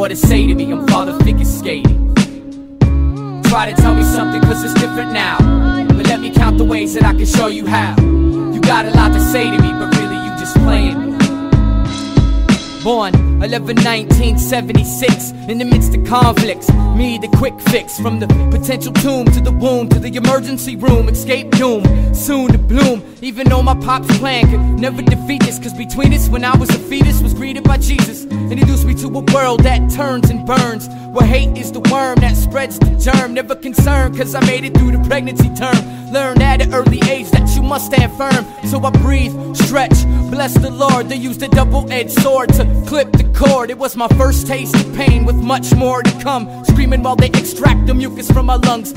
what to say to me, I'm father figure skating. Try to tell me something cause it's different now, but let me count the ways that I can show you how. You got a lot to say to me, but really you just playing me. Born 11/1976, in the midst of conflicts, me the quick fix. From the potential tomb to the womb to the emergency room, escape doom, soon to bloom. Even though my pop's plan could never defeat us, cause between us when I was a fetus was greeted by Jesus, introduced me to a world that turns and burns, where hate is the worm that spreads the germ. Never concerned cause I made it through the pregnancy term. Learned at an early age that you must stand firm. So I breathe, stretch, bless the Lord. They used a double-edged sword to clip the cord. It was my first taste of pain with much more to come. Screaming while they extract the mucus from my lungs.